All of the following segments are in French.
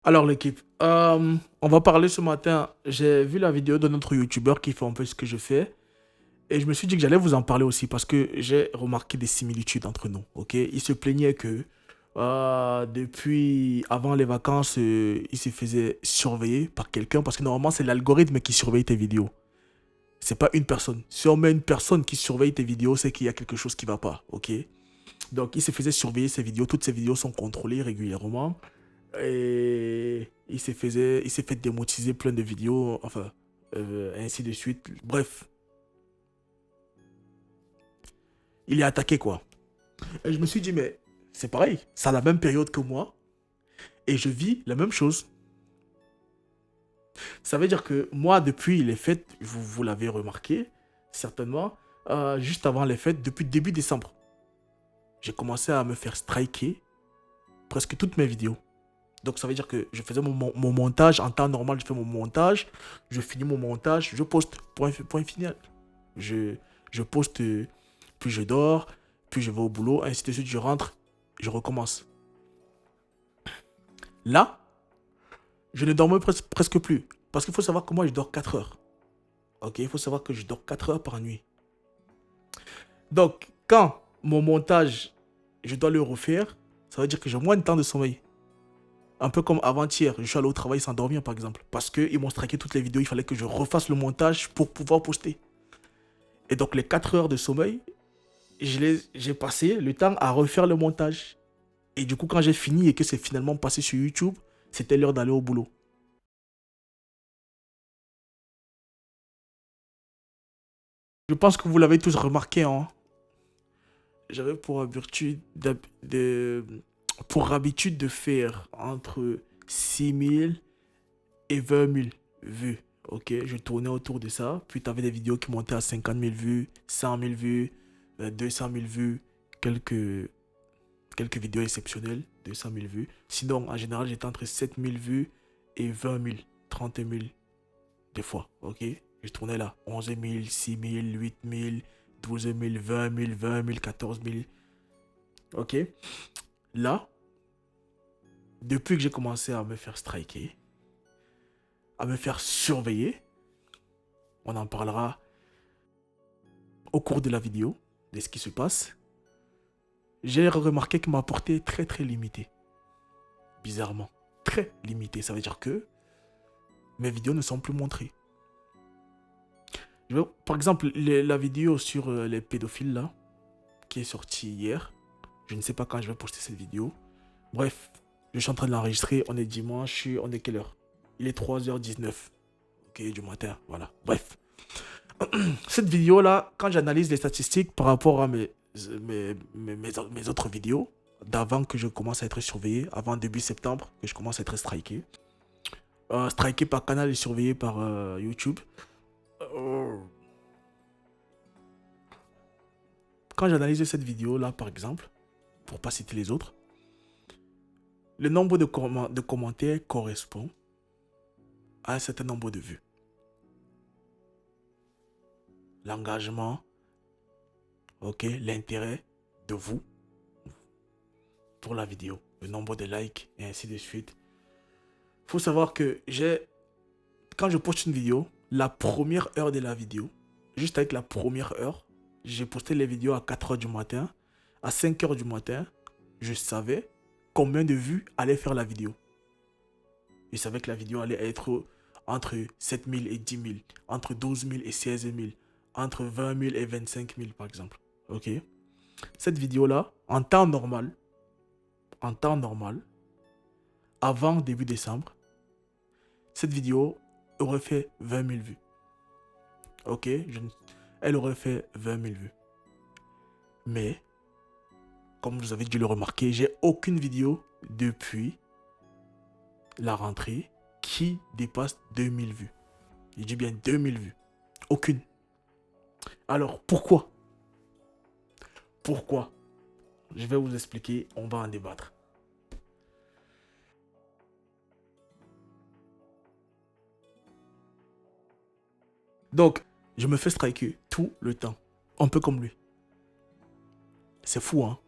Alors l'équipe, on va parler ce matin. J'ai vu la vidéo de notre youtubeur qui fait un peu ce que je fais. Et je me suis dit que j'allais vous en parler aussi parce que j'ai remarqué des similitudes entre nous. Ok, il se plaignait que depuis avant les vacances, il se faisait surveiller par quelqu'un parce que normalement c'est l'algorithme qui surveille tes vidéos. C'est pas une personne. Si on met une personne qui surveille tes vidéos, c'est qu'il y a quelque chose qui va pas. Ok, donc il se faisait surveiller ses vidéos. Toutes ses vidéos sont contrôlées régulièrement. Et il s'est fait démonétiser plein de vidéos, enfin, ainsi de suite. Bref, il est attaqué quoi. Et je me suis dit, mais c'est pareil, c'est à la même période que moi, et je vis la même chose. Ça veut dire que moi, depuis les fêtes, vous l'avez remarqué, certainement, juste avant les fêtes, depuis début décembre, j'ai commencé à me faire striker presque toutes mes vidéos. Donc ça veut dire que je faisais mon montage, en temps normal je fais mon montage, je finis mon montage, je poste, point final. Je, je poste, puis je dors, puis je vais au boulot, ainsi de suite, je rentre, je recommence. Là, je ne dormais presque plus. Parce qu'il faut savoir que moi je dors 4 heures. Ok, il faut savoir que je dors 4 heures par nuit. Donc, quand mon montage, je dois le refaire, ça veut dire que j'ai moins de temps de sommeil. Un peu comme avant-hier, je suis allé au travail sans dormir par exemple. Parce qu'ils m'ont straqué toutes les vidéos, il fallait que je refasse le montage pour pouvoir poster. Et donc les 4 heures de sommeil, j'ai passé le temps à refaire le montage. Et du coup, quand j'ai fini et que c'est finalement passé sur YouTube, c'était l'heure d'aller au boulot. Je pense que vous l'avez tous remarqué, hein. J'avais pour habitude de faire entre 6 000 et 20 000 vues. Ok, je tournais autour de ça. Puis tu avais des vidéos qui montaient à 50 000 vues, 100 000 vues, 200 000 vues, quelques, quelques vidéos exceptionnelles, 200 000 vues. Sinon, en général, j'étais entre 7 000 vues et 20 000, 30 000 des fois. Ok, je tournais là 11 000, 6 000, 8 000, 12 000, 20 000, 20 000, 14 000. Ok, là, depuis que j'ai commencé à me faire striker, à me faire surveiller, on en parlera au cours de la vidéo, de ce qui se passe, j'ai remarqué que ma portée est très très limitée. Bizarrement. Très limitée. Ça veut dire que mes vidéos ne sont plus montrées. Par exemple, la vidéo sur les pédophiles là, qui est sortie hier, je ne sais pas quand je vais poster cette vidéo. Bref, je suis en train de l'enregistrer, on est dimanche, on est quelle heure? Il est 3h19. Ok, du matin, voilà. Bref. Cette vidéo là, quand j'analyse les statistiques par rapport à mes autres vidéos, d'avant que je commence à être surveillé, avant début septembre, que je commence à être striké. Striké par Canal et surveillé par YouTube. Euh, Quand j'analyse cette vidéo là, par exemple, pour pas citer les autres, le nombre de commentaires correspond à un certain nombre de vues. L'engagement, ok, l'intérêt de vous pour la vidéo, le nombre de likes et ainsi de suite. Faut savoir que quand je poste une vidéo, la première heure de la vidéo, juste avec la première heure, j'ai posté les vidéos à 4 heures du matin. À 5 heures du matin, je savais combien de vues allait faire la vidéo. Je savais que la vidéo allait être entre 7 000 et 10 000, entre 12 000 et 16 000, entre 20 000 et 25 000 par exemple. Ok. Cette vidéo-là, en temps normal, avant début décembre, cette vidéo aurait fait 20 000 vues. Ok, elle aurait fait 20 000 vues. Mais, comme vous avez dû le remarquer, j'ai aucune vidéo depuis la rentrée qui dépasse 2000 vues. Je dis bien 2000 vues. Aucune. Alors, pourquoi? Pourquoi? Je vais vous expliquer, on va en débattre. Donc, je me fais striker tout le temps. Un peu comme lui. C'est fou, hein?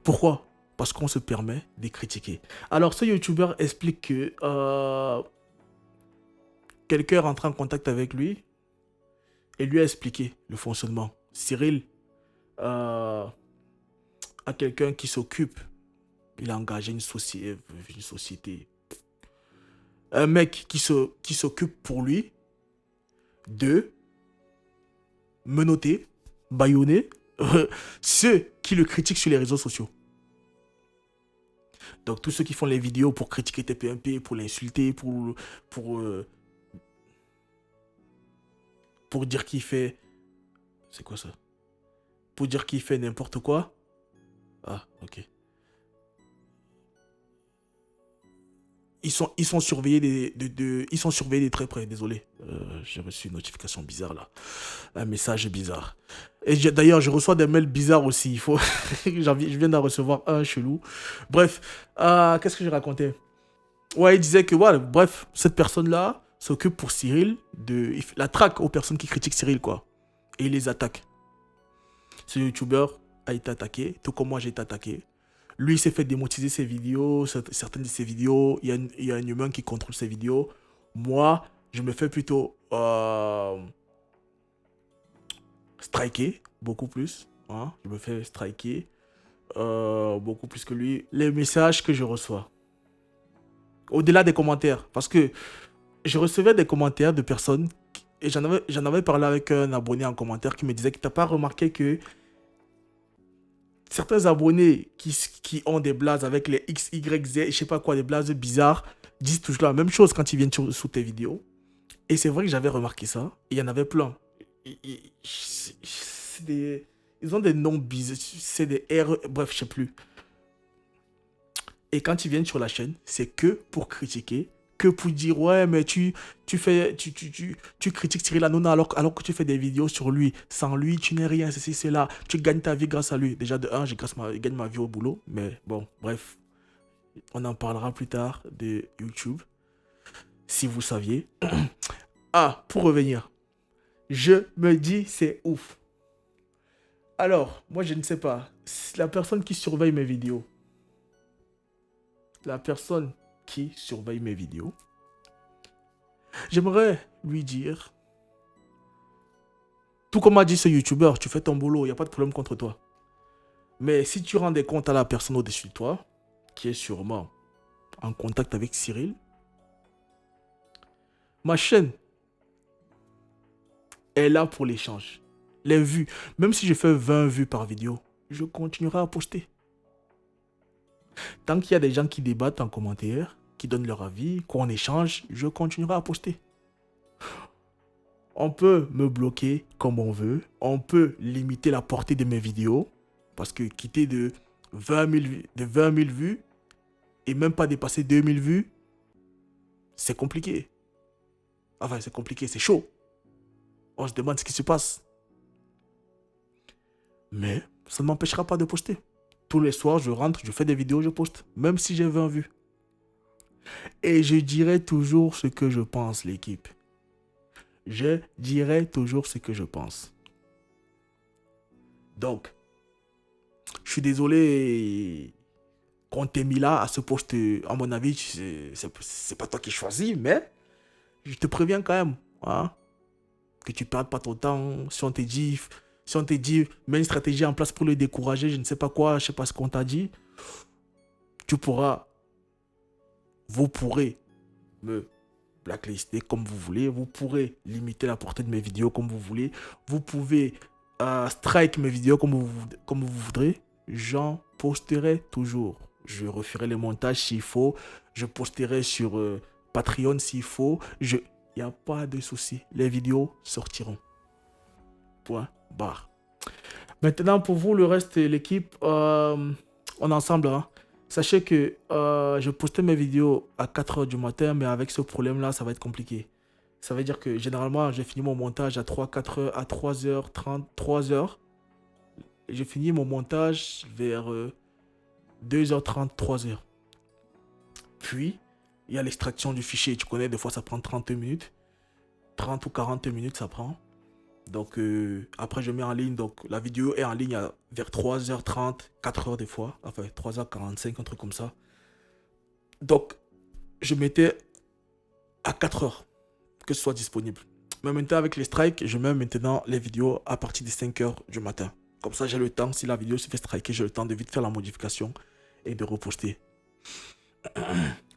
Pourquoi? parce qu'on se permet de critiquer. Alors, ce YouTuber explique que quelqu'un est rentré en contact avec lui et lui a expliqué le fonctionnement. Cyril a quelqu'un qui s'occupe. Il a engagé une société. Un mec qui s'occupe pour lui de menotter, bâillonner ceux qui le critiquent sur les réseaux sociaux. Donc tous ceux qui font les vidéos pour critiquer TPMP, pour l'insulter, pour dire qu'il fait... C'est quoi ça? Pour dire qu'il fait n'importe quoi. Ah, ok. Ils sont surveillés ils sont surveillés de très près, désolé. J'ai reçu une notification bizarre là. Un message bizarre. Et d'ailleurs, je reçois des mails bizarres aussi. Il faut... je viens d'en recevoir un chelou. Bref, qu'est-ce que je racontais? Ouais, il disait que, voilà, bref, cette personne-là s'occupe pour Cyril de la traque aux personnes qui critiquent Cyril, quoi. Et il les attaque. Ce YouTuber a été attaqué, tout comme moi j'ai été attaqué. Lui, il s'est fait démonétiser ses vidéos, certaines de ses vidéos. Il y a un humain qui contrôle ses vidéos. Moi, je me fais plutôt striker, beaucoup plus. Hein? Je me fais striker beaucoup plus que lui. Les messages que je reçois. Au-delà des commentaires. Parce que je recevais des commentaires de personnes. Et j'en avais parlé avec un abonné en commentaire qui me disait que tu n'as pas remarqué que certains abonnés qui ont des blazes avec les X, Y, Z, je sais pas quoi, des blazes bizarres, disent toujours la même chose quand ils viennent sous tes vidéos. Et c'est vrai que j'avais remarqué ça. Il y en avait plein. Ils ont des noms bizarres, c'est des R, bref, je sais plus. Et quand ils viennent sur la chaîne, c'est que pour critiquer, que pour dire ouais mais tu critiques Cyril Hanouna alors que tu fais des vidéos sur lui. Sans lui tu n'es rien, ceci cela, tu gagnes ta vie grâce à lui. Déjà de 1 je gagne ma vie au boulot, mais bon bref, on en parlera plus tard de YouTube si vous saviez. Pour revenir, je me dis c'est ouf. Alors moi je ne sais pas, la personne qui surveille mes vidéos, j'aimerais lui dire, tout comme a dit ce YouTuber, tu fais ton boulot, il n'y a pas de problème contre toi. Mais si tu rends des comptes à la personne au-dessus de toi, qui est sûrement en contact avec Cyril, ma chaîne est là pour l'échange. Les vues, même si je fais 20 vues par vidéo, je continuerai à poster. Tant qu'il y a des gens qui débattent en commentaire, qui donnent leur avis, qu'on échange, je continuerai à poster. On peut me bloquer comme on veut. On peut limiter la portée de mes vidéos. Parce que quitter de 20 000 vues et même pas dépasser 2000 vues, c'est compliqué. Enfin, c'est compliqué, c'est chaud. On se demande ce qui se passe. Mais ça ne m'empêchera pas de poster. Tous les soirs, je rentre, je fais des vidéos, je poste. Même si j'ai 20 vues. Et je dirai toujours ce que je pense, l'équipe. Je dirai toujours ce que je pense. Donc, je suis désolé qu'on t'ait mis là à ce poste. À mon avis, c'est pas toi qui choisis, mais je te préviens quand même. Hein, que tu ne perdes pas ton temps. Si on te dit, mets une stratégie en place pour le décourager, je ne sais pas quoi, je ne sais pas ce qu'on t'a dit. Vous pourrez me blacklister comme vous voulez. Vous pourrez limiter la portée de mes vidéos comme vous voulez. Vous pouvez strike mes vidéos comme vous voudrez. J'en posterai toujours. Je referai les montages s'il faut. Je posterai sur Patreon s'il faut. Il n'y a pas de souci. Les vidéos sortiront. Point barre. Maintenant, pour vous, le reste de l'équipe, on est ensemble. Hein. Sachez que je postais mes vidéos à 4h du matin, mais avec ce problème-là, ça va être compliqué. Ça veut dire que généralement, j'ai fini mon montage à 3-4h, à 3h30, 3h. J'ai fini mon montage vers 2h30, 3h. Puis, il y a l'extraction du fichier. Tu connais, des fois, ça prend 30 minutes. 30 ou 40 minutes, ça prend. Donc, après, je mets en ligne. Donc, la vidéo est en ligne vers 3h30, 4h des fois. Enfin, 3h45, un truc comme ça. Donc, je mettais à 4h que ce soit disponible. Mais maintenant, avec les strikes, je mets maintenant les vidéos à partir de 5h du matin. Comme ça, j'ai le temps. Si la vidéo se fait striker, j'ai le temps de vite faire la modification et de reposter.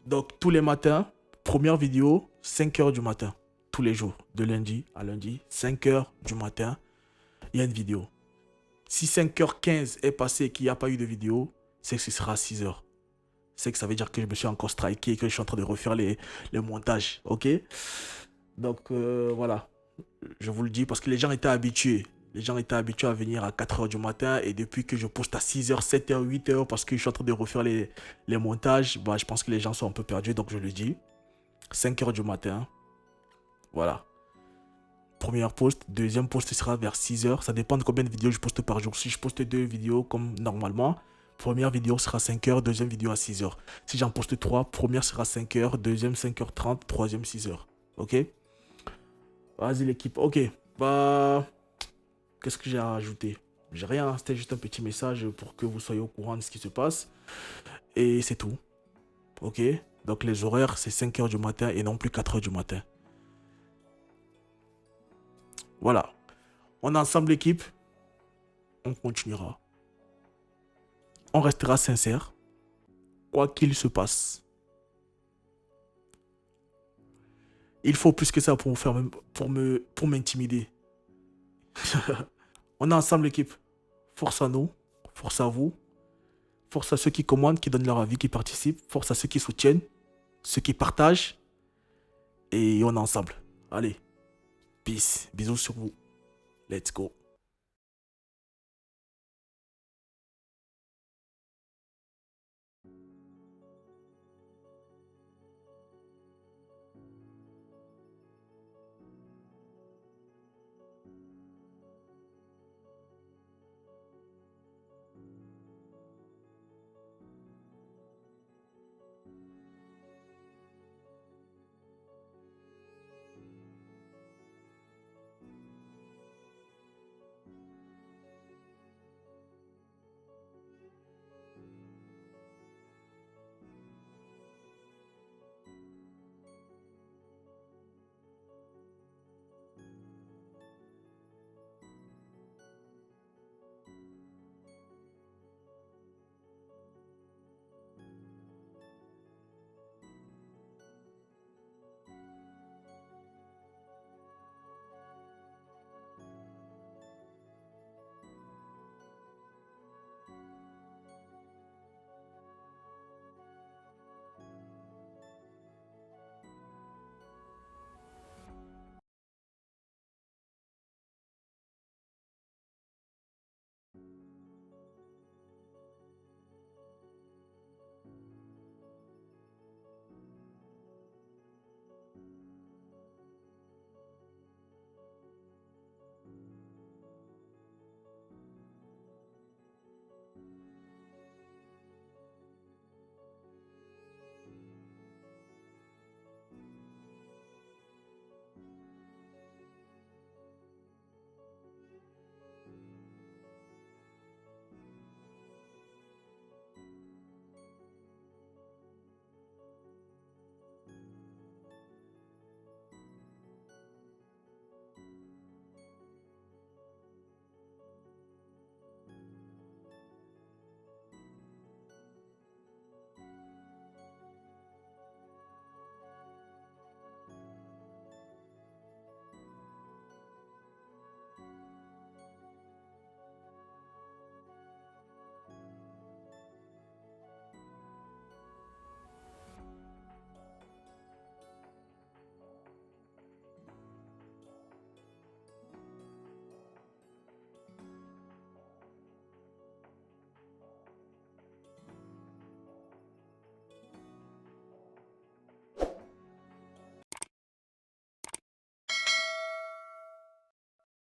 Donc, tous les matins, première vidéo, 5h du matin. Tous les jours, de lundi à lundi, 5h du matin, il y a une vidéo. Si 5h15 est passé et qu'il n'y a pas eu de vidéo, c'est que ce sera 6h. C'est que ça veut dire que je me suis encore striké et que je suis en train de refaire les montages. Ok? Donc, voilà. Je vous le dis parce que les gens étaient habitués. Les gens étaient habitués à venir à 4h du matin et depuis que je poste à 6h, 7h, 8h parce que je suis en train de refaire les montages, bah, je pense que les gens sont un peu perdus, donc je le dis. 5h du matin, voilà. Première post, deuxième post sera vers 6h. Ça dépend de combien de vidéos je poste par jour. Si je poste 2 vidéos comme normalement, première vidéo sera 5h, deuxième vidéo à 6h. Si j'en poste 3, première sera 5h, deuxième 5h30, troisième 6h. Ok? Vas-y l'équipe. Ok. Bah, qu'est-ce que j'ai à rajouter? J'ai rien, c'était juste un petit message pour que vous soyez au courant de ce qui se passe. Et c'est tout. Ok? Donc les horaires, c'est 5h du matin et non plus 4h du matin. Voilà. On est ensemble l'équipe. On continuera. On restera sincère. Quoi qu'il se passe. Il faut plus que ça pour vous faire pour m'intimider. On est ensemble l'équipe. Force à nous. Force à vous. Force à ceux qui commandent, qui donnent leur avis, qui participent. Force à ceux qui soutiennent. Ceux qui partagent. Et on est ensemble. Allez. Peace. Bisous sur vous. Let's go.